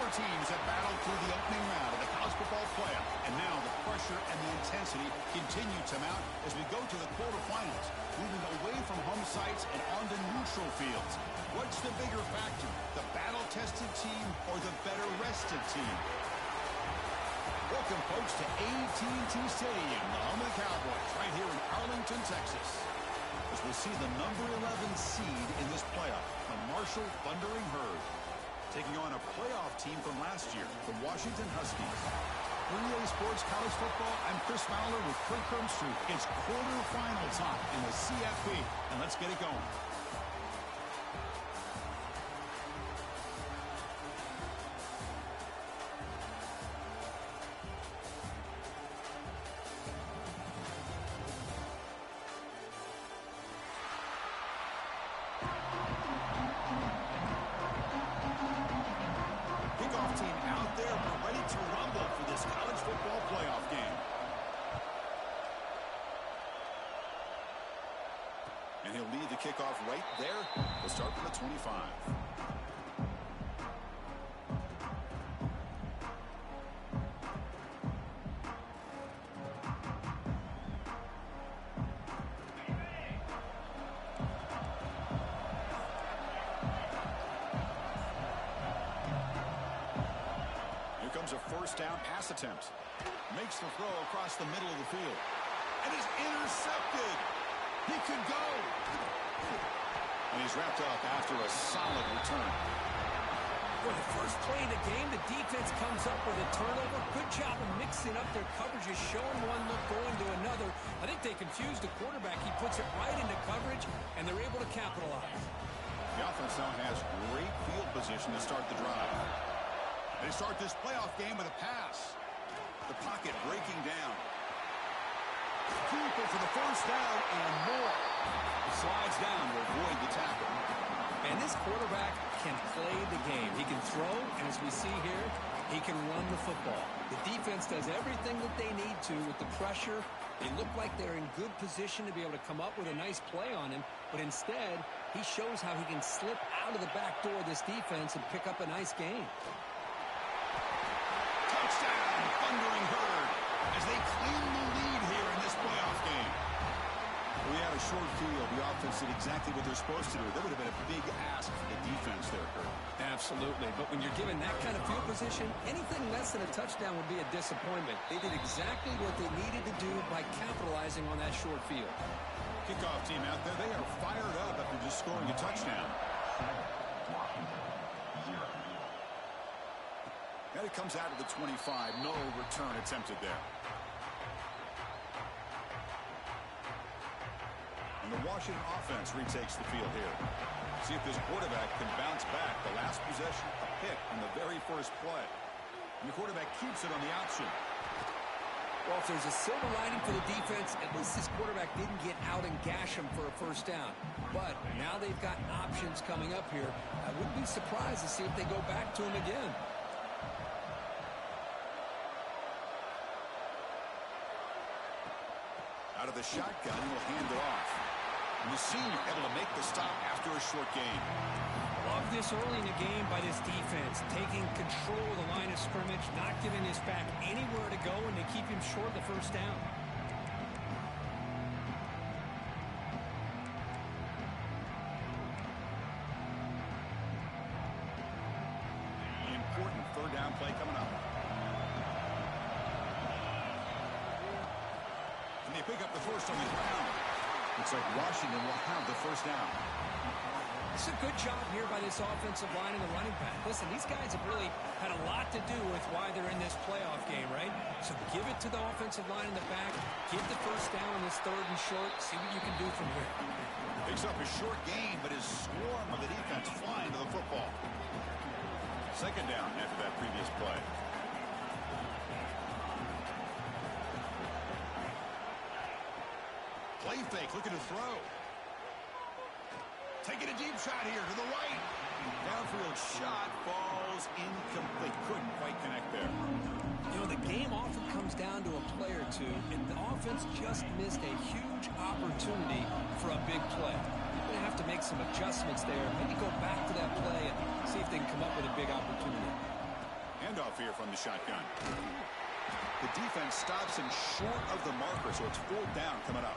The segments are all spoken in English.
Four teams have battled through the opening round of the college football playoff, and now the pressure and the intensity continue to mount as we go to the quarterfinals, moving away from home sites and onto neutral fields. What's the bigger factor, the battle-tested team or the better-rested team? Welcome, folks, to AT&T Stadium, the home of the Cowboys, right here in Arlington, Texas, as we'll see the number 11 seed in this playoff, the Marshall Thundering Herd, taking on a playoff team from last year, the Washington Huskies. For EA Sports College Football, I'm Chris Fowler with Kirk Herbstreit. It's quarterfinal time in the CFP, and let's get it going. And he'll lead the kickoff right there. We'll start from the 25. Here comes a first down pass attempt. Makes the throw across the middle of the field. And is intercepted. He could go. And he's wrapped up after a solid return. For the first play of the game, the defense comes up with a turnover. Good job of mixing up their coverages, showing one look, going to another. I think they confused the quarterback. He puts it right into coverage, and they're able to capitalize. The offense now has great field position to start the drive. They start this playoff game with a pass. The pocket breaking down. Cooper for the first down and more. Slides down to avoid the tackle. And this quarterback can play the game. He can throw, and as we see here, he can run the football. The defense does everything that they need to with the pressure. They look like they're in good position to be able to come up with a nice play on him, but instead, he shows how he can slip out of the back door of this defense and pick up a nice game. Touchdown, Thundering Herd, as they claim the lead here in this playoff game. We had a short field. The offense did exactly what they're supposed to do. That would have been a big ask for the defense there, Kurt. Absolutely. But when you're given that kind of field position, anything less than a touchdown would be a disappointment. They did exactly what they needed to do by capitalizing on that short field. Kickoff team out there, they are fired up after just scoring a touchdown. And it comes out of the 25. No return attempted there. And the Washington offense retakes the field here. See if this quarterback can bounce back. The last possession, a pick on the very first play. And the quarterback keeps it on the option. Well, if there's a silver lining for the defense, at least this quarterback didn't get out and gash him for a first down. But now they've got options coming up here. I wouldn't be surprised to see if they go back to him again. Out of the shotgun, he'll hand it off. And the senior able to make the stop after a short gain. Love this early in the game by this defense, taking control of the line of scrimmage, not giving his back anywhere to go, and they keep him short of the first down. Important third down play coming up. And they pick up the first on the ground. Looks like Washington will have the first down. It's a good job here by this offensive line and the running back. Listen, these guys have really had a lot to do with why they're in this playoff game, right? So give it to the offensive line in the back. Get the first down on this third and short. See what you can do from here. Picks up a short gain, but his swarm of the defense flying to the football. Second down after that previous play. Play fake, looking to throw. Taking a deep shot here to the right. Downfield shot falls incomplete. Couldn't quite connect there. You know, the game often comes down to a play or two, and the offense just missed a huge opportunity for a big play. They're going to have to make some adjustments there. Maybe go back to that play and see if they can come up with a big opportunity. handoff here from the shotgun. The defense stops him short of the marker, so it's 4th down coming up.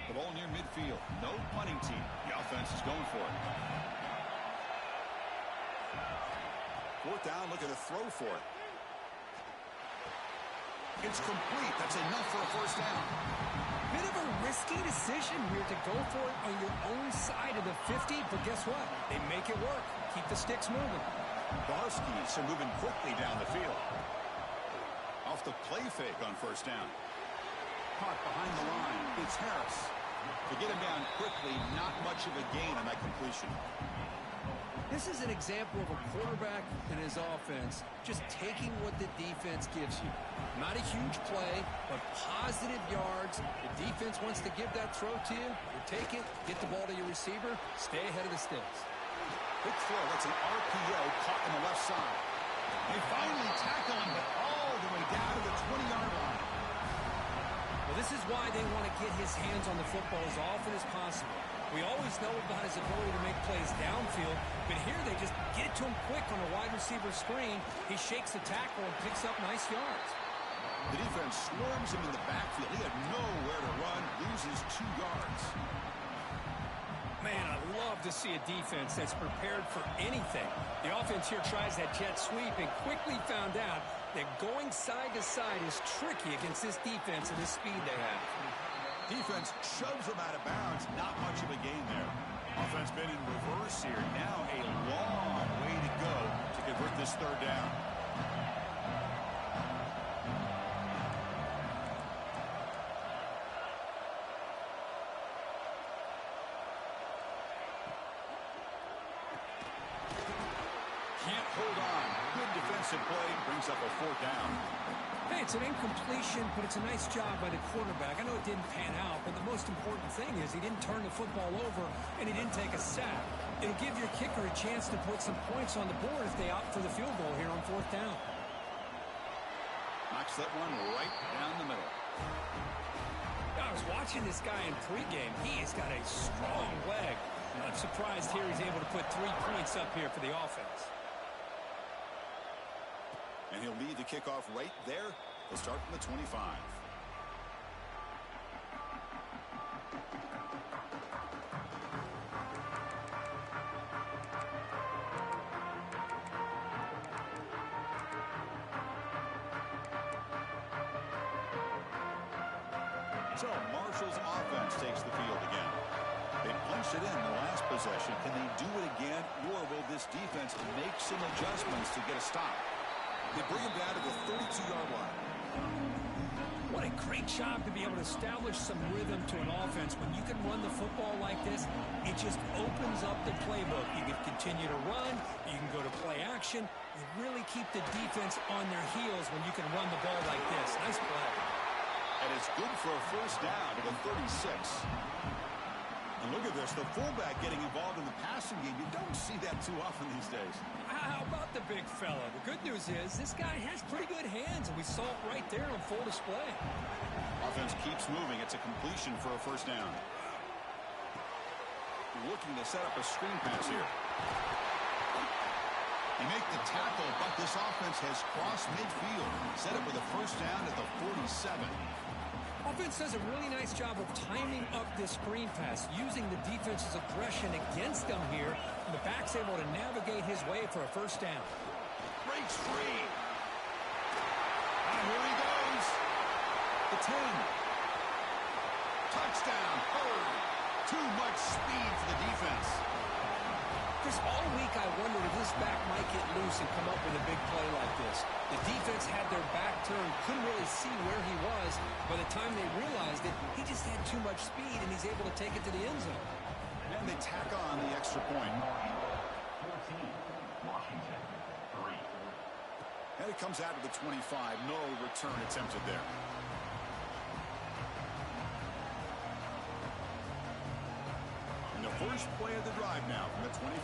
The ball near midfield. No punting team. The offense is going for it. 4th down, looking to throw for it. It's complete. That's enough for a 1st down. Bit of a risky decision here to go for it on your own side of the 50, but guess what? They make it work. Keep the sticks moving. The Huskies are moving quickly down the field. Off the play fake on 1st down. Caught behind the line. It's Harris. To get him down quickly, not much of a gain on that completion. This is an example of a quarterback and his offense just taking what the defense gives you. Not a huge play, but positive yards. The defense wants to give that throw to you. You take it, get the ball to your receiver, stay ahead of the sticks. Big throw. That's an RPO caught on the left side. They finally tackle him, but all the way down to the 20-yard line. Well, this is why they want to get his hands on the football as often as possible. We always know about his ability to make plays downfield, but here they just get it to him quick on a wide receiver screen. He shakes the tackle and picks up nice yards. The defense swarms him in the backfield. He had nowhere to run, loses 2 yards. Man, I love to see a defense that's prepared for anything. The offense here tries that jet sweep and quickly found out that going side to side is tricky against this defense and this speed they have. Defense shoves him out of bounds. Not much of a gain there. Offense been in reverse here. Now a long way to go to convert this 3rd down. Can't hold on. Good defensive play. Brings up a 4th down. Hey, it's an incompletion, but it's a nice job by the quarterback. I know it didn't pan out, but the most important thing is he didn't turn the football over and he didn't take a sack. It'll give your kicker a chance to put some points on the board if they opt for the field goal here on 4th down. Knocks that one right down the middle. I was watching this guy in pregame. He has got a strong leg. I'm surprised here he's able to put 3 points up here for the offense. And he'll lead the kickoff right there. They'll start from the 25. So Marshall's offense takes the field again. They punched it in the last possession. Can they do it again, or will this defense make some adjustments to get a stop? They bring him down to the 32-yard line. What a great job to be able to establish some rhythm to an offense. When you can run the football like this, it just opens up the playbook. You can continue to run. You can go to play action. You really keep the defense on their heels when you can run the ball like this. Nice play. And it's good for a 1st down to the 36. And look at this, the fullback getting involved in the passing game. You don't see that too often these days. How about the big fella? The good news is this guy has pretty good hands, and we saw it right there on full display. Offense keeps moving. It's a completion for a 1st down. Looking to set up a screen pass here. They make the tackle, but this offense has crossed midfield. Set up with a 1st down at the 47. Offense does a really nice job of timing up this screen pass, using the defense's aggression against them here. And the back's able to navigate his way for a 1st down. Breaks free. And here he goes. The 10. Touchdown. Hurry. Too much speed for the defense. Chris, all week I wondered if this back might get loose and come up with a big play like this. The defense had their back turned, couldn't really see where he was. By the time they realized it, he just had too much speed, and he's able to take it to the end zone. And they tack on the extra point. 14, Washington, 3. And it comes out to the 25. No return attempted there. And the first play of the drive now from the 25.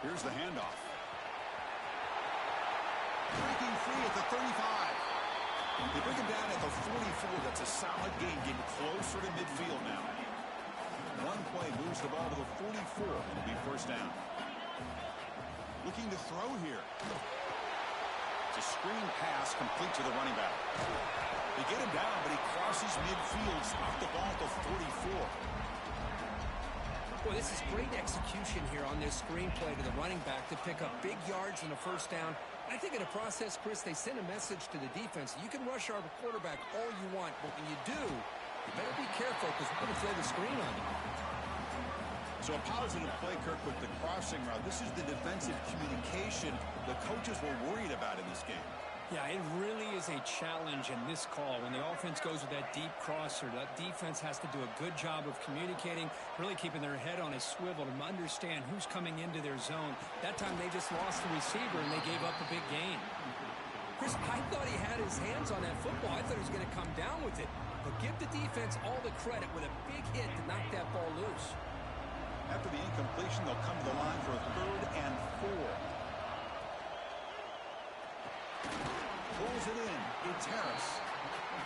Here's the handoff. 35. They bring him down at the 44. That's a solid gain, getting closer to midfield now. One play moves the ball to the 44. It'll be first down. Looking to throw here. It's a screen pass complete to the running back. They get him down, but he crosses midfield, stopped the ball at the 44. Boy, this is great execution here on this screen play to the running back to pick up big yards and a first down. I think in the process, Chris, they send a message to the defense. You can rush our quarterback all you want, but when you do, you better be careful because we're going to throw the screen on you. So a positive play, Kirk, with the crossing route. This is the defensive communication the coaches were worried about in this game. Yeah, it really is a challenge in this call. When the offense goes with that deep crosser, that defense has to do a good job of communicating, really keeping their head on a swivel to understand who's coming into their zone. That time they just lost the receiver and they gave up a big gain. Chris, I thought he had his hands on that football. I thought he was going to come down with it. But give the defense all the credit with a big hit to knock that ball loose. After the incompletion, they'll come to the line for a 3rd and 4. Pulls it in. It's Harris.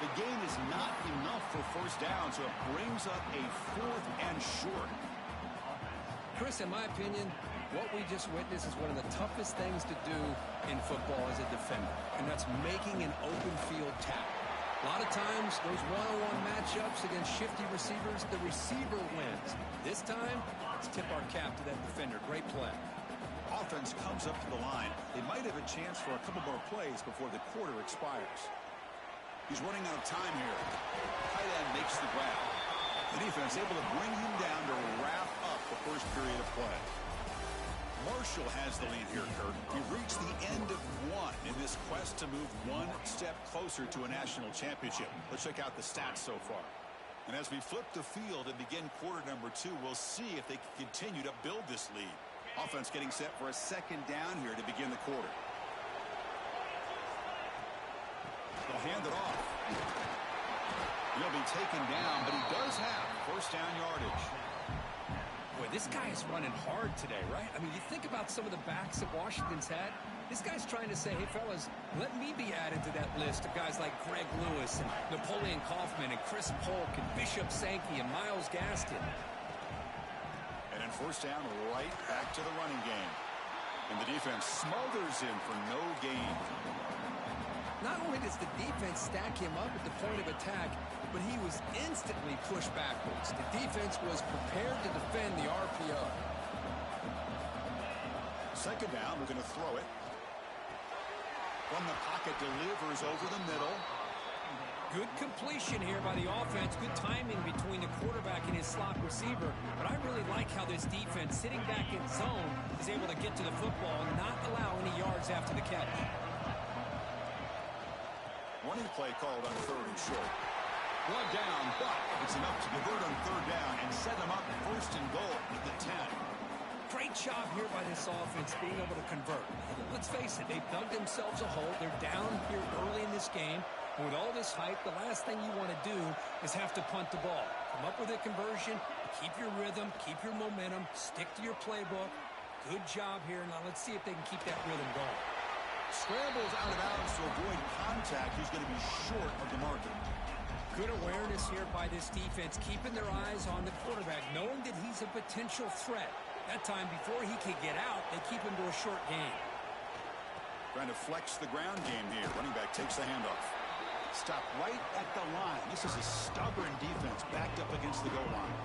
The gain is not enough for first down, so it brings up a 4th and short. Chris, in my opinion, what we just witnessed is one of the toughest things to do in football as a defender, and that's making an open field tackle. A lot of times, those one-on-one matchups against shifty receivers, the receiver wins. This time, let's tip our cap to that defender. Great play. Offense comes up to the line. They might have a chance for a couple more plays before the quarter expires. He's running out of time here. Tight end makes the grab. The defense able to bring him down to wrap up the first period of play. Marshall has the lead here, Kirk. He reached the end of one in this quest to move one step closer to a national championship. Let's check out the stats so far. And as we flip the field and begin quarter number 2, we'll see if they can continue to build this lead. Offense getting set for a 2nd down here to begin the quarter. They'll hand it off. He'll be taken down, but he does have first down yardage. Boy, this guy is running hard today, right? I mean, you think about some of the backs that Washington's had. This guy's trying to say, hey, fellas, let me be added to that list of guys like Greg Lewis and Napoleon Kaufman and Chris Polk and Bishop Sankey and Myles Gaston. And then first down, right back to the running game. And the defense smothers him for no gain. Not only does the defense stack him up at the point of attack, but he was instantly pushed backwards. The defense was prepared to defend the RPO. 2nd down, we're going to throw it. From the pocket, delivers over the middle. Good completion here by the offense. Good timing between the quarterback and his slot receiver. But I really like how this defense, sitting back in zone, is able to get to the football and not allow any yards after the catch. Running play called on 3rd and short. Brought down, but it's enough to convert on 3rd down and set them up 1st and goal at the 10. Great job here by this offense being able to convert. Let's face it, they've dug themselves a hole. They're down here early in this game. And with all this hype, the last thing you want to do is have to punt the ball. Come up with a conversion, keep your rhythm, keep your momentum, stick to your playbook. Good job here. Now let's see if they can keep that rhythm going. Scrambles out of bounds to avoid contact. He's going to be short of the marker. Good awareness here by this defense, keeping their eyes on the quarterback, knowing that he's a potential threat. That time, before he can get out, they keep him to a short gain. Trying to flex the ground game here. Running back takes the handoff. Stop right at the line. This is a stubborn defense backed up against the goal line.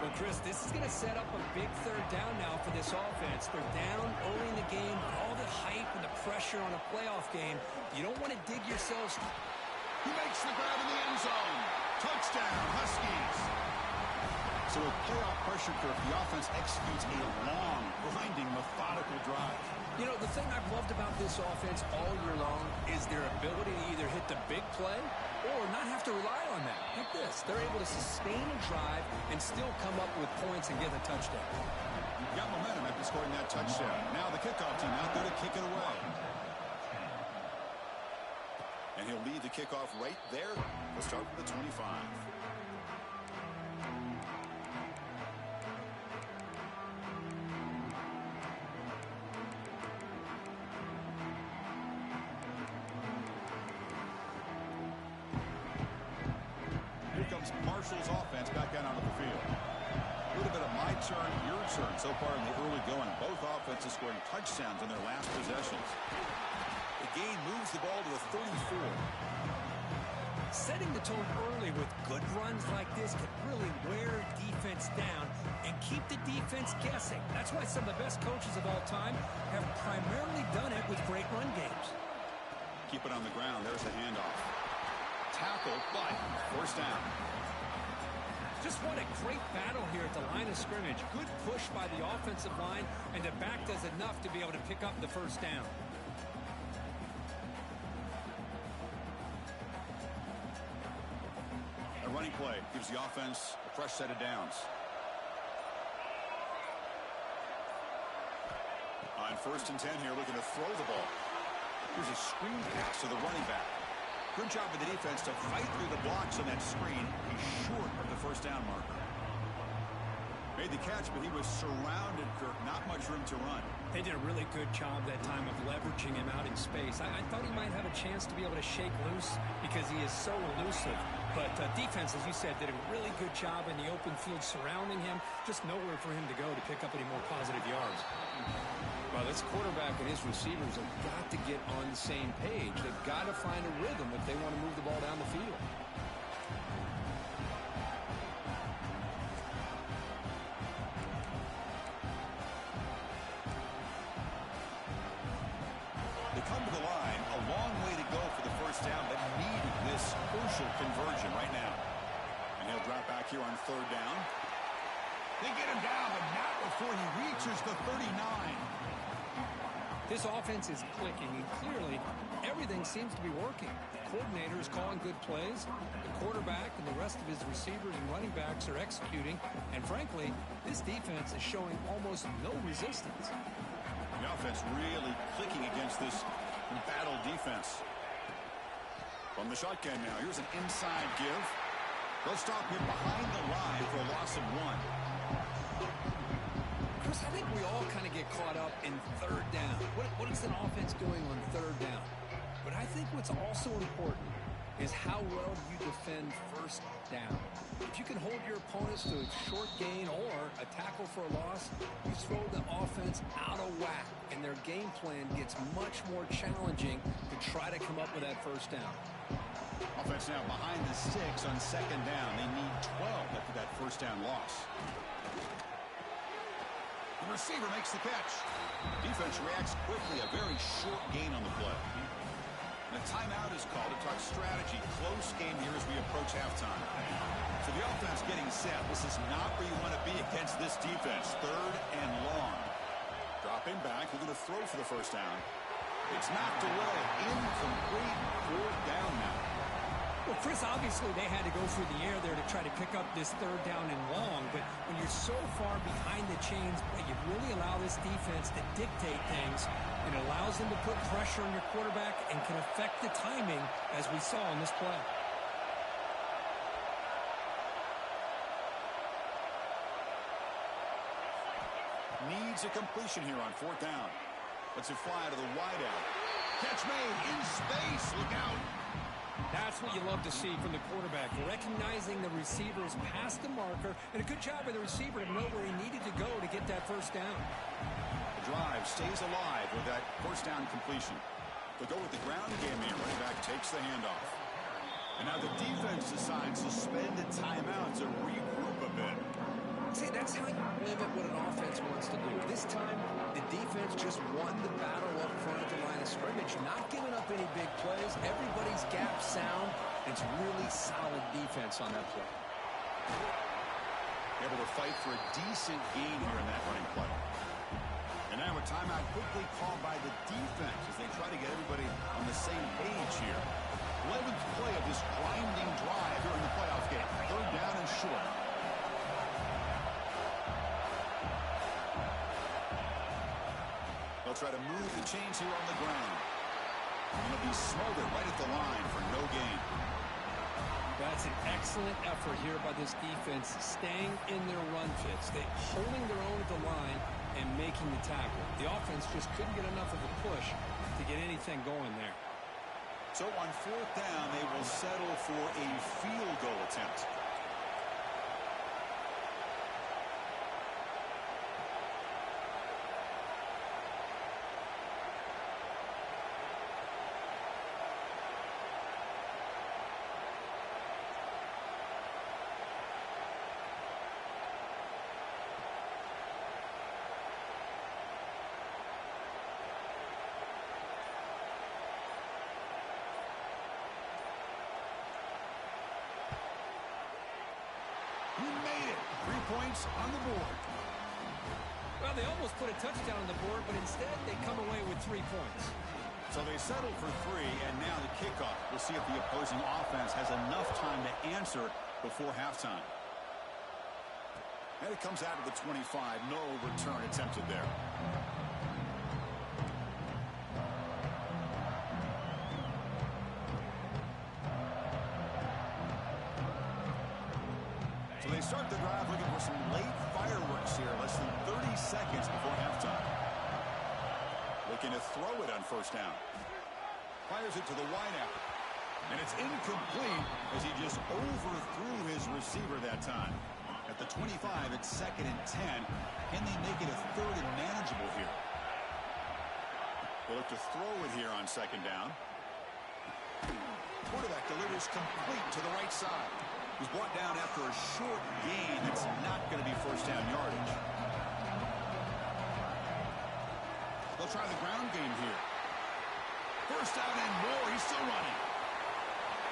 Well, Chris, this is going to set up a big 3rd down now for this offense. They're down early in the game. All the hype and the pressure on a playoff game. You don't want to dig yourselves. He makes the grab in the end zone. Touchdown, Huskies. So with playoff pressure, Kirk, the offense executes a long, grinding, methodical drive. You know, the thing I've loved about this offense all year long is their ability to either hit the big play or not have to rely on that. Like this, they're able to sustain a drive and still come up with points and get a touchdown. You've got momentum after scoring that touchdown. Now the kickoff team out there to kick it away. And he'll lead the kickoff right there. We'll start with the 25. Marshall's offense back out onto the field. A little bit of my turn, your turn so far in the early going. Both offenses scoring touchdowns in their last possessions. The gain moves the ball to the 34. Setting the tone early with good runs like this can really wear defense down and keep the defense guessing. That's why some of the best coaches of all time have primarily done it with great run games. Keep it on the ground. There's the handoff. Tackle, but first down. Just what a great battle here at the line of scrimmage. Good push by the offensive line, and the back does enough to be able to pick up the first down. A running play gives the offense a fresh set of downs. On 1st and 10 here, looking to throw the ball. Here's a screen pass to the running back. Good job of the defense to fight through the blocks on that screen. He's short of the first down marker. Made the catch, but he was surrounded, Kirk. Not much room to run. They did a really good job that time of leveraging him out in space. I thought he might have a chance to be able to shake loose because he is so elusive. But defense, as you said, did a really good job in the open field surrounding him. Just nowhere for him to go to pick up any more positive yards. Well, this quarterback and his receivers have got to get on the same page. They've got to find a rhythm if they want to move the ball down the field. They come to the line, a long way to go for the first down, but needed this crucial conversion right now. And he'll drop back here on 3rd down. They get him down, but not before he reaches the 39. This offense is clicking, and clearly everything seems to be working. The coordinator is calling good plays. The quarterback and the rest of his receivers and running backs are executing. And frankly, this defense is showing almost no resistance. The offense really clicking against this embattled defense. From the shotgun now, here's an inside give. They'll stop him behind the line for a loss of 1. Chris, I think we all kind of get caught up in 3rd down. What is an offense doing on 3rd down? But I think what's also important is how well you defend 1st down. If you can hold your opponents to a short gain or a tackle for a loss, you throw the offense out of whack, and their game plan gets much more challenging to try to come up with that 1st down. Offense now behind the 6 on 2nd down. They need 12 after that 1st down loss. The receiver makes the catch. Defense reacts quickly. A very short gain on the play. And a timeout is called to talk strategy. Close game here as we approach halftime. So the offense getting set. This is not where you want to be against this defense. 3rd and long. Dropping back. We're going to throw for the first down. It's knocked away. Incomplete. 4th down now. Well, Chris, obviously they had to go through the air there to try to pick up this 3rd down and long, but when you're so far behind the chains, you really allow this defense to dictate things. It allows them to put pressure on your quarterback and can affect the timing, as we saw in this play. Needs a completion here on 4th down. Lets it fly to the wideout. Catch made in space. Look out. That's what you love to see from the quarterback, recognizing the receivers past the marker, and a good job by the receiver to know where he needed to go to get that 1st down. The drive stays alive with that 1st down completion. They'll go with the ground game here. Running back takes the handoff. And now the defense decides to spend a timeout to regroup a bit. See, that's how you limit what an offense wants to do. This time, the defense just won the battle up front at the line of scrimmage, not giving up any big plays. Everybody's gap sound. It's really solid defense on that play. Able to fight for a decent gain here in that running play. And now a timeout quickly called by the defense as they try to get everybody on the same page here. 11th play of this grinding drive here in the playoff game. 3rd down and short. They'll try to move the chains here on the ground. And it'll be smothered right at the line for no gain. That's an excellent effort here by this defense, staying in their run fits. They holding their own at the line and making the tackle. The offense just couldn't get enough of a push to get anything going there. So on 4th down, they will settle for a field goal attempt. He made it. 3 points on the board. Well, they almost put a touchdown on the board, but instead they come away with 3 points. So they settled for 3, and now the kickoff. We'll see if the opposing offense has enough time to answer before halftime. And it comes out of the 25. No return attempted there. So they start the drive looking for some late fireworks here. Less than 30 seconds before halftime. Looking to throw it on first down. Fires it to the wideout. And it's incomplete as he just overthrew his receiver that time. At the 25, it's 2nd and 10. Can they make it a 3rd and manageable here? They look to throw it here on 2nd down. Quarterback delivers complete to the right side. He's brought down after a short gain. It's not going to be first down yardage. They'll try the ground game here. First down and more. He's still running.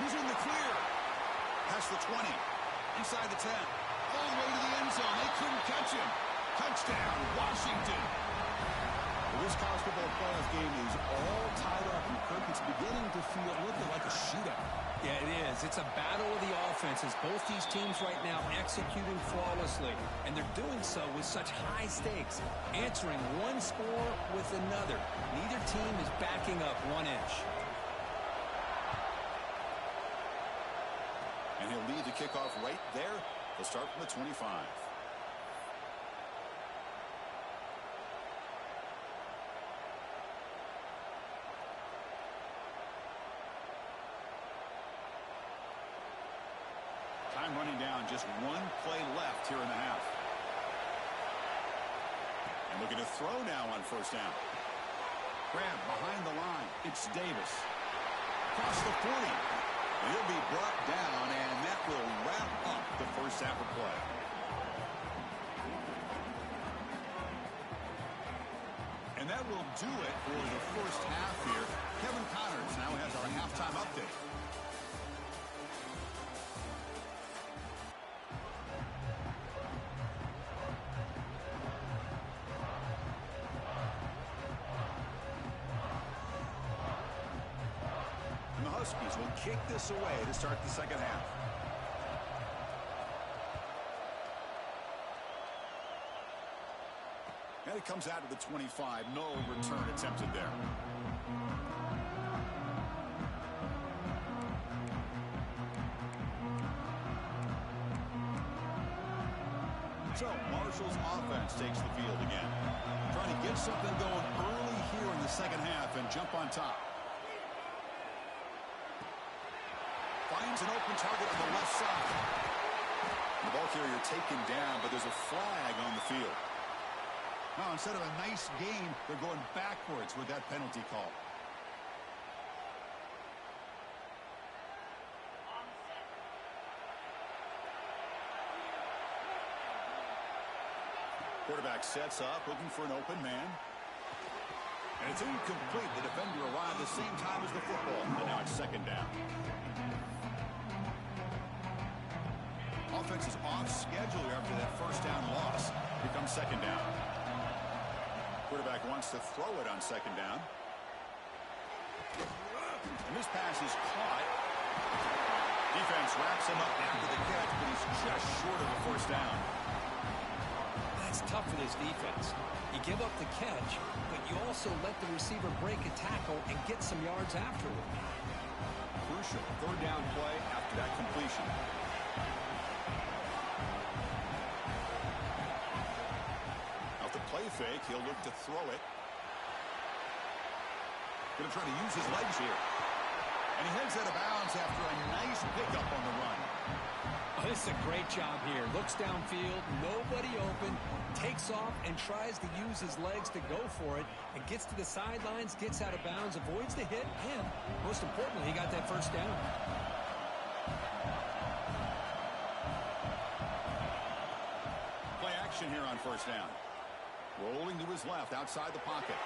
He's in the clear. Past the 20. Inside the 10. All the way to the end zone. They couldn't catch him. Touchdown, Washington. Well, this college football playoff game is all tied up, and Kirk, it's beginning to feel a little bit like a shootout. Yeah, it is. It's a battle of the offenses. Both these teams right now executing flawlessly, and they're doing so with such high stakes, answering one score with another. Neither team is backing up 1 inch. And he'll lead the kickoff right there. They'll start from the 25. Time running down, just 1 play left here in the half. And looking to throw now on first down. Grab behind the line. It's Davis. Across the 40. And he'll be brought down, and that will wrap up the first half of play. And that will do it for the first half here. Kevin Connors now has our halftime update. Huskies will kick this away to start the second half. And it comes out to the 25. No return attempted there. So Marshall's offense takes the field again. Trying to get something going early here in the second half and jump on top. Finds an open target on the left side. The ball carrier taken down, but there's a flag on the field. Now, instead of a nice game, they're going backwards with that penalty call. Quarterback sets up, looking for an open man. And it's incomplete. The defender arrived the same time as the football, and now it's second down. Offense is off schedule after that first down loss. Here comes second down. Quarterback wants to throw it on second down. And this pass is caught. Defense wraps him up after the catch, but he's just short of the first down. That's tough for this defense. You give up the catch, but you also let the receiver break a tackle and get some yards afterward. Crucial third down play after that completion. Play fake. He'll look to throw it. Going to try to use his legs here. And he heads out of bounds after a nice pickup on the run. Oh, this is a great job here. Looks downfield, nobody open, takes off and tries to use his legs to go for it, and gets to the sidelines, gets out of bounds, avoids the hit, and most importantly, he got that first down. Play action here on first down. Rolling to his left outside the pocket.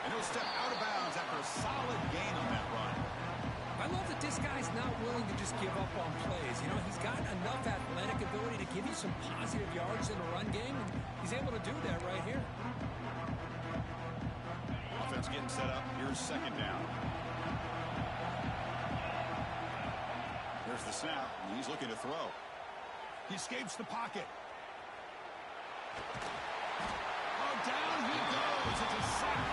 And he'll step out of bounds after a solid gain on that run. I love the But this guy's not willing to just give up on plays. You know, he's got enough athletic ability to give you some positive yards in a run game, and he's able to do that right here. Offense getting set up. Here's second down. Here's the snap, and he's looking to throw. He escapes the pocket. Oh, down he goes. It's a sack.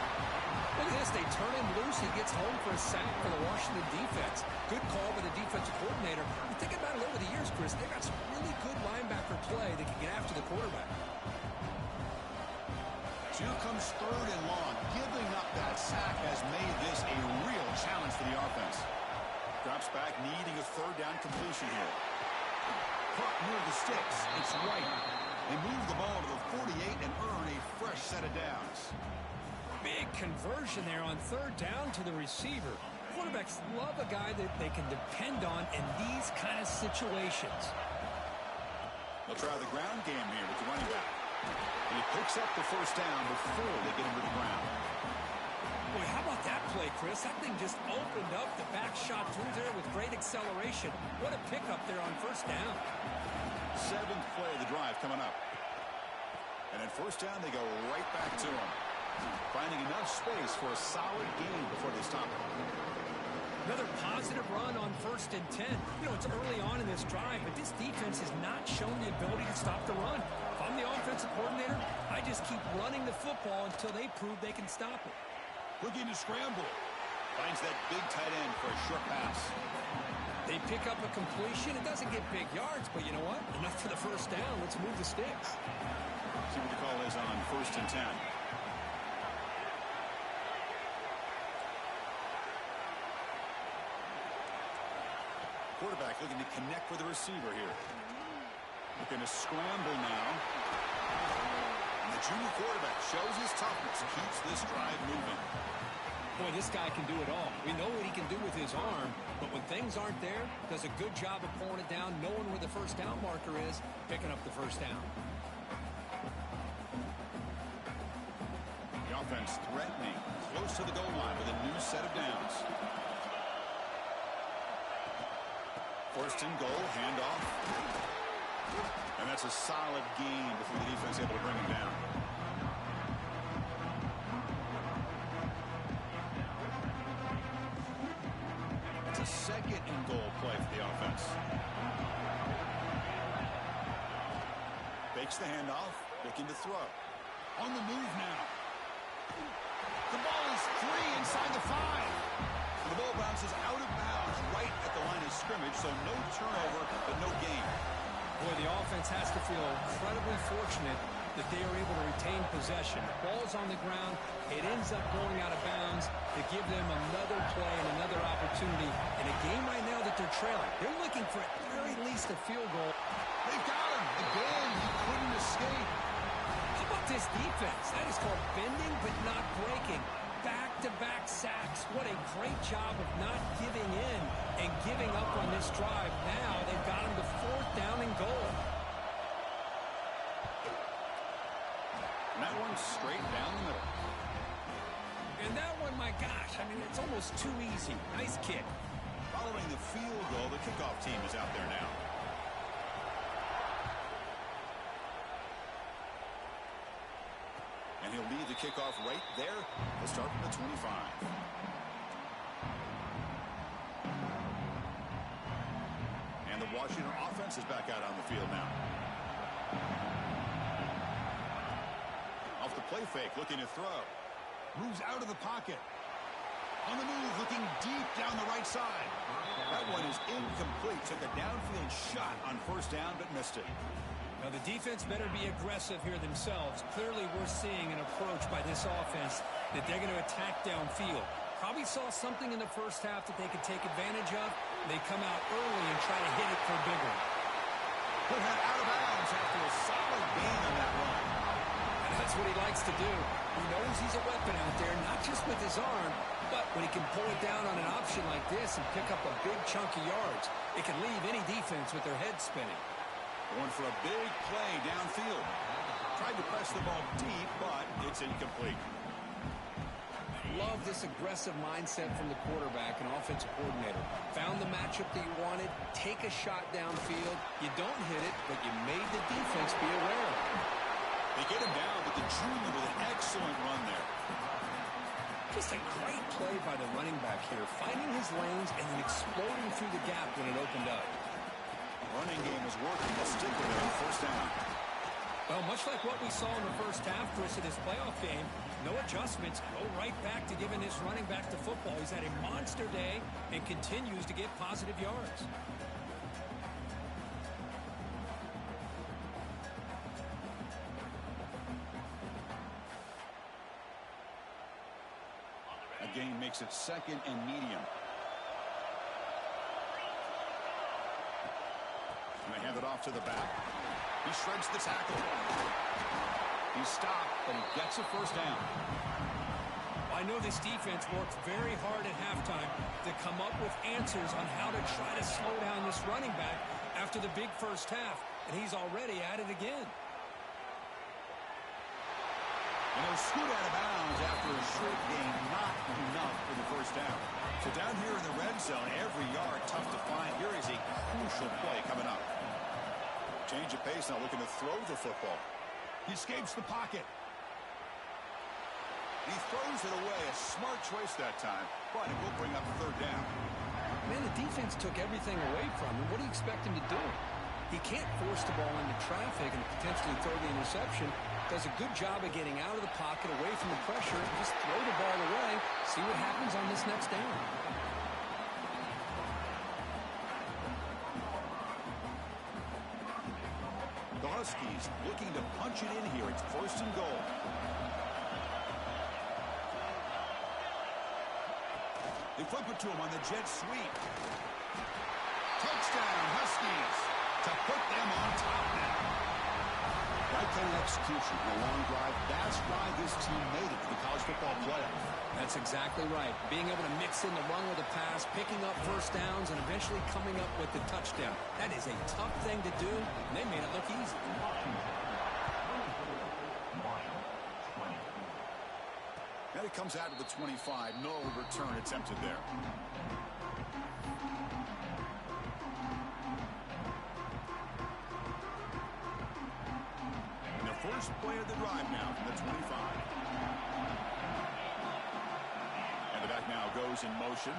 Look at this. They turn him loose. He gets home for a sack for the Washington defense. Good call by the defensive coordinator. You think about it over the years, Chris, they've got some really good linebacker play that can get after the quarterback. Here comes third and long. Giving up that sack has made this a real challenge for the offense. Drops back, needing a third down completion here. Caught near the sticks. It's right. They move the ball to the 48 and earn a fresh set of downs. Big conversion there on third down to the receiver. Quarterbacks love a guy that they can depend on in these kind of situations. They'll try the ground game here with the running back. And he picks up the first down before they get him to the ground. Boy, how about that play, Chris? That thing just opened up. The back shot through there with great acceleration. What a pickup there on first down. Seventh play of the drive coming up. And at first down, they go right back to him. Finding enough space for a solid gain before they stop it. Another positive run on 1st and 10. You know, it's early on in this drive, but this defense has not shown the ability to stop the run. If I'm the offensive coordinator, I just keep running the football until they prove they can stop it. Looking to scramble. Finds that big tight end for a short pass. They pick up a completion. It doesn't get big yards, but you know what? Enough for the first down. Let's move the sticks. See what the call is on 1st and 10. Quarterback looking to connect with the receiver here. Looking to scramble now. And the junior quarterback shows his toughness, keeps this drive moving. Boy, this guy can do it all. We know what he can do with his arm, but when things aren't there, does a good job of pulling it down, knowing where the first down marker is, picking up the first down. The offense threatening, close to the goal line with a new set of downs. First and goal, handoff. And that's a solid gain before the defense able to bring him down. It's a second and goal play for the offense. Fakes the handoff, looking to throw. On the move now. The ball is free inside the 5. And the ball bounces out of bounds right at the line of scrimmage, so no turnover, but no gain. Boy, the offense has to feel incredibly fortunate that they are able to retain possession. The ball's on the ground. It ends up going out of bounds to give them another play and another opportunity in a game right now that they're trailing. They're looking for at very least a field goal. They've got him. Again, he couldn't escape. How about this defense? That is called bending but not breaking. Back-to-back sacks. What a great job of not giving in and giving up on this drive. Now they've got him to 4th down and goal. And that one's straight down the middle. And that one, my gosh, I mean, it's almost too easy. Nice kick. Following the field goal, the kickoff team is out there now. And he'll lead the kickoff right there. They'll start from the 25. And the Washington offense is back out on the field now. Off the play fake, looking to throw. Moves out of the pocket. On the move, looking deep down the right side. That one is incomplete. Took a downfield shot on first down, but missed it. Now, the defense better be aggressive here themselves. Clearly, we're seeing an approach by this offense that they're going to attack downfield. Probably saw something in the first half that they could take advantage of. They come out early and try to hit it for a big one. Put that out of bounds after a solid gain on that run. And that's what he likes to do. He knows he's a weapon out there, not just with his arm, but when he can pull it down on an option like this and pick up a big chunk of yards, it can leave any defense with their head spinning. Going for a big play downfield. Tried to press the ball deep, but it's incomplete. Love this aggressive mindset from the quarterback and offensive coordinator. Found the matchup that you wanted, take a shot downfield. You don't hit it, but you made the defense be aware. They get him down, but the junior with an excellent run there. Just a great play by the running back here, finding his lanes and then exploding through the gap when it opened up. Running game is working. They'll stick with it on first down. Well, much like what we saw in the first half, Chris, of this playoff game, no adjustments. Go right back to giving this running back the football. He's had a monster day and continues to get positive yards. Gain makes it second and medium. And they hand it off to the back. He shreds the tackle. He's stopped, but he gets a first down. I know this defense worked very hard at halftime to come up with answers on how to try to slow down this running back after the big first half, and he's already at it again. And they'll scoot out of bounds after a short gain, not enough for the first down. So down here in the red zone, every yard tough to find. Here is a crucial play coming up. Change of pace now, looking to throw the football. He escapes the pocket. He throws it away. A smart choice that time, but it will bring up third down. Man, the defense took everything away from him. What do you expect him to do? He can't force the ball into traffic and potentially throw the interception. Does a good job of getting out of the pocket, away from the pressure, and just throw the ball away. See what happens on this next down. The Huskies looking to punch it in here. It's first and goal. They flip it to him on the jet sweep. Touchdown, Huskies, to put them on top now. Right kind of execution, a long drive. That's why this team made it to the college football playoff. That's exactly right. Being able to mix in the run with the pass, picking up first downs, and eventually coming up with the touchdown. That is a tough thing to do, and they made it look easy. And it comes out to the 25. No return attempted there. And the first play of the drive now from the 25. And the back now goes in motion.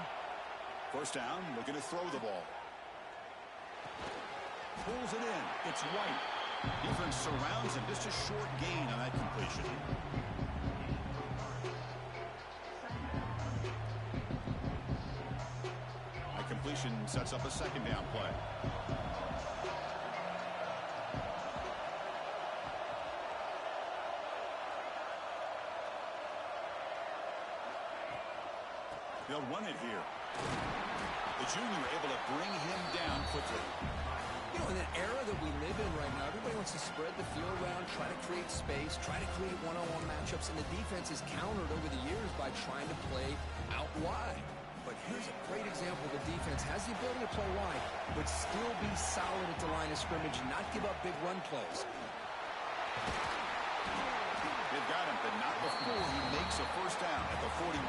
First down, looking to throw the ball. Pulls it in. It's White. Defense surrounds him. Just a short gain on that completion. Completion sets up a second down play. They'll run it here. The junior able to bring him down quickly. You know, in an era that we live in right now, everybody wants to spread the field around, try to create space, try to create one-on-one matchups, and the defense is countered over the years by trying to play out wide. But here's a great example. The defense has the ability to play wide, but still be solid at the line of scrimmage and not give up big run plays. They've got him, but not before he makes a first down at the 41.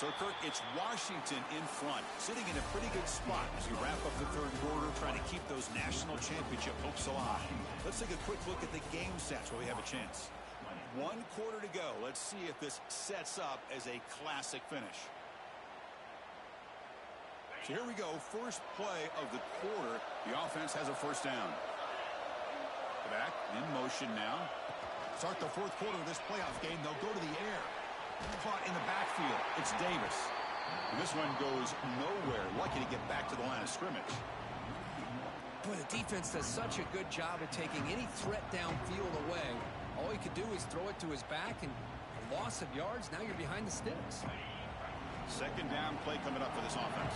So, Kirk, it's Washington in front, sitting in a pretty good spot as we wrap up the third quarter, trying to keep those national championship hopes alive. Let's take a quick look at the game stats where we have a chance. 1 quarter to go. Let's see if this sets up as a classic finish. So here we go. First play of the quarter. The offense has a first down. Back in motion now. Start the fourth quarter of this playoff game. They'll go to the air. Caught in the backfield. It's Davis. And this one goes nowhere. Lucky to get back to the line of scrimmage. Boy, the defense does such a good job of taking any threat downfield away. All he could do is throw it to his back, and a loss of yards, now you're behind the sticks. Second down play coming up for this offense.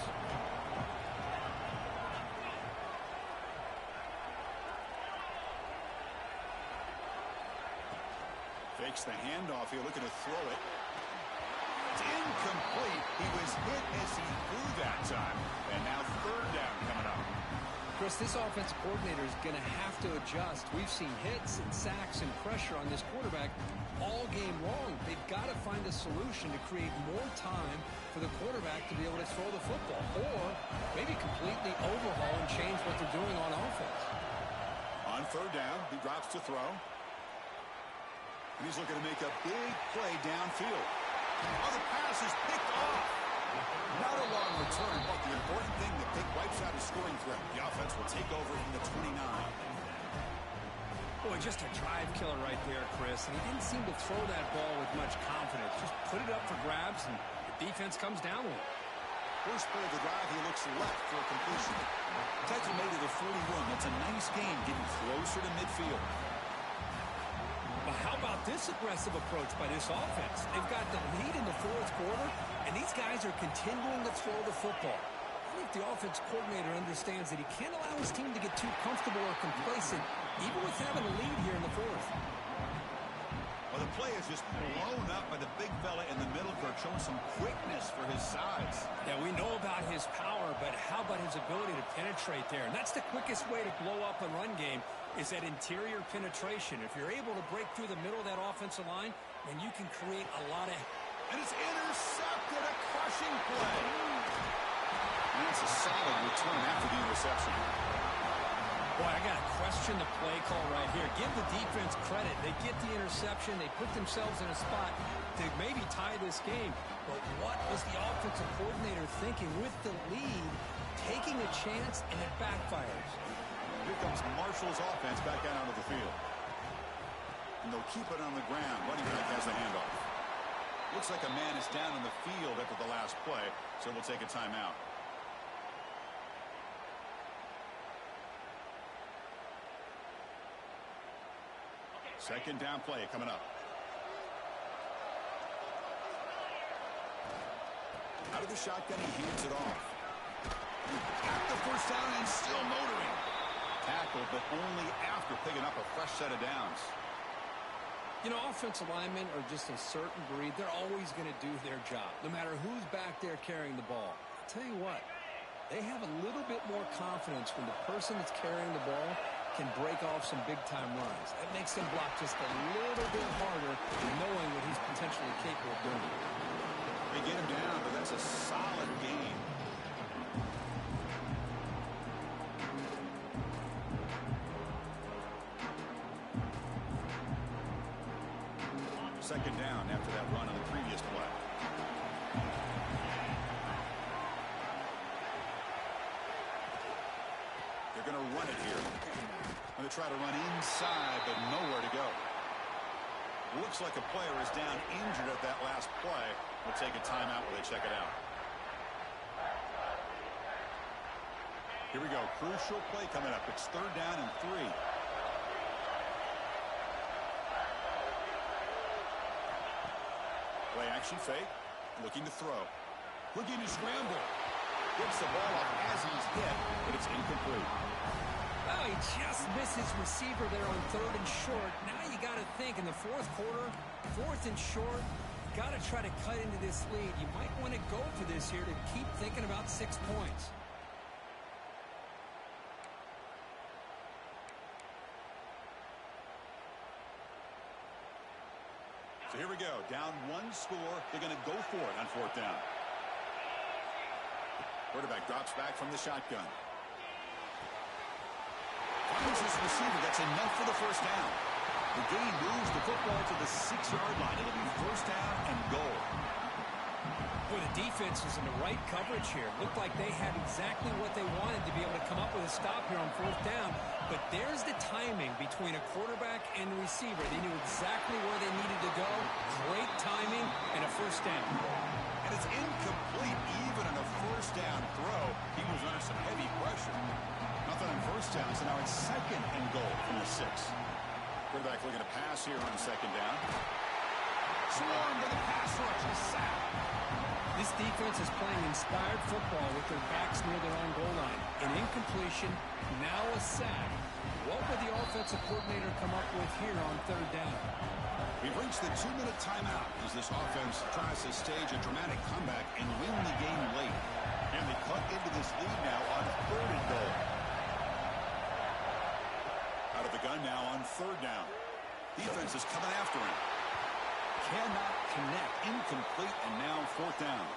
Fakes the handoff here, looking to throw it. incomplete. He was hit as he threw that time. And now third down coming up. Chris, this offensive coordinator is going to have to adjust. We've seen hits and sacks and pressure on this quarterback all game long. They've got to find a solution to create more time for the quarterback to be able to throw the football, or maybe completely overhaul and change what they're doing on offense. On third down, he drops to throw. And he's looking to make a big play downfield. Oh, the pass is picked off. Not a long return, but the important thing, the pick wipes out his scoring threat. The offense will take over from the 29. Boy, just a drive killer right there, Chris. And he didn't seem to throw that ball with much confidence. Just put it up for grabs, and the defense comes down with it. First play of the drive, he looks left for a completion. Takes him to the 41. That's a nice gain, getting closer to midfield. But how about this aggressive approach by this offense? They've got the lead in the fourth quarter, and these guys are continuing to throw the football. I think the offense coordinator understands that he can't allow his team to get too comfortable or complacent, even with having a lead here in the fourth. Well, the play is just blown up by the big fella in the middle, Kirk, showing some quickness for his size. Yeah, we know about his power, but how about his ability to penetrate there? And that's the quickest way to blow up a run game, is that interior penetration. If you're able to break through the middle of that offensive line, then you can create a lot of... And it's intercepted, a crushing play. And that's a solid return after the interception. Boy, I got to question the play call right here. Give the defense credit. They get the interception. They put themselves in a spot to maybe tie this game. But what was the offensive coordinator thinking with the lead, taking a chance, and it backfires? Here comes Marshall's offense back out onto the field. And they'll keep it on the ground. Running back has the handoff. Looks like a man is down on the field after the last play, so we'll take a timeout. Second down play coming up. Out of the shotgun, he hands it off. At the first down and still motoring. Tackle, but only after picking up a fresh set of downs. You know, offensive linemen are just a certain breed. They're always going to do their job, no matter who's back there carrying the ball. I'll tell you what, they have a little bit more confidence when the person that's carrying the ball can break off some big-time runs. That makes them block just a little bit harder, knowing what he's potentially capable of doing. They get him down, but that's a solid gain. Second down after that run on the previous play. They're going to run it here. Going to try to run inside, but nowhere to go. Looks like a player is down injured at that last play. We'll take a timeout while they check it out. Here we go. Crucial play coming up. It's third down and 3. Play action fake. Looking to throw. Looking to scramble. Gets the ball off as he's hit, but it's incomplete. Well, he just missed his receiver there on third and short. Now you got to think in the fourth quarter, fourth and short, got to try to cut into this lead. You might want to go for this here to keep thinking about 6 points. So here we go. Down 1 score. They're going to go for it on fourth down. Quarterback drops back from the shotgun. Finds his receiver. That's enough for the first down. The gain moves the football to the 6-yard line. It'll be first down and goal. Boy, the defense was in the right coverage here. Looked like they had exactly what they wanted to be able to come up with a stop here on fourth down. But there's the timing between a quarterback and the receiver. They knew exactly where they needed to go. Great timing and a first down. And it's incomplete even on a first down throw. He was under some heavy pressure. Nothing on first down, so now it's second and goal from the 6. Quarterback looking to pass here on second down. Swarmed by the pass rush, a sack. This defense is playing inspired football with their backs near their own goal line. An incompletion, now a sack. What would the offensive coordinator come up with here on third down? We've reached the 2-minute timeout as this offense tries to stage a dramatic comeback and win the game late. And they cut into this lead now on 3rd and goal. Out of the gun now on 3rd down. Defense is coming after him. Cannot connect. Incomplete, and now 4th down.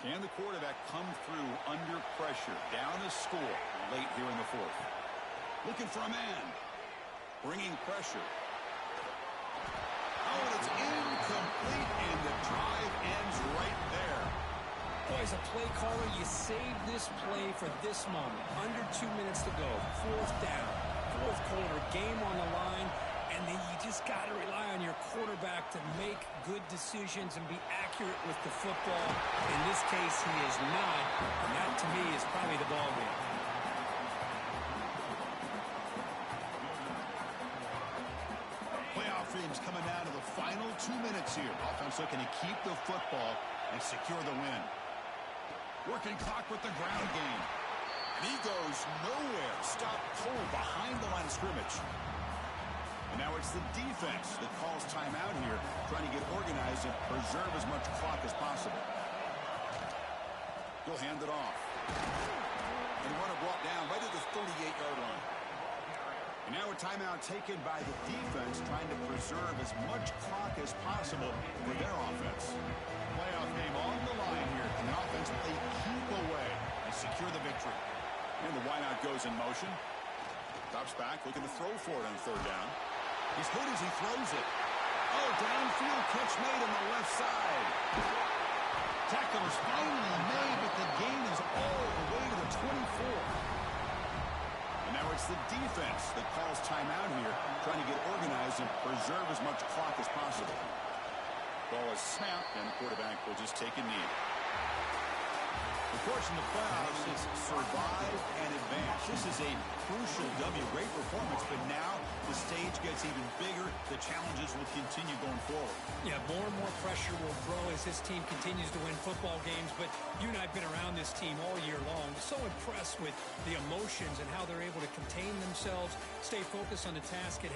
Can the quarterback come through under pressure? Down a score late here in the 4th. Looking for a man. Bringing pressure. Oh, and it's incomplete, and the drive ends right there. Boy, as a play caller, you save this play for this moment. Under 2 minutes to go. 4th down. 4th quarter, game on the line. And then you just got to rely on your quarterback to make good decisions and be accurate with the football. In this case, he is not. And that, to me, is probably the ball game. Playoff dreams coming down to the final 2 minutes here. Offense looking to keep the football and secure the win. Working clock with the ground game. And he goes nowhere. Stop cold behind the line of scrimmage. And now it's the defense that calls timeout here, trying to get organized and preserve as much clock as possible. He'll hand it off. And the runner brought down right at the 38-yard line. And now a timeout taken by the defense, trying to preserve as much clock as possible for their offense. Playoff game on the line here. And the offense they keep away and secure the victory. And the wideout goes in motion. Drops back, looking to throw for it on 3rd down. He's hurt as he throws it. Oh, downfield catch made on the left side. Tackle is finally made, but the gain is all the way to the 24. And now it's the defense that calls timeout here, trying to get organized and preserve as much clock as possible. Ball is snapped, and the quarterback will just take a knee. Of course, in the playoffs, it's survive and advance. This is a crucial W. Great performance, but now the stage gets even bigger. The challenges will continue going forward. Yeah, more and more pressure will grow as this team continues to win football games. But you and I have been around this team all year long. So impressed with the emotions and how they're able to contain themselves, stay focused on the task at hand.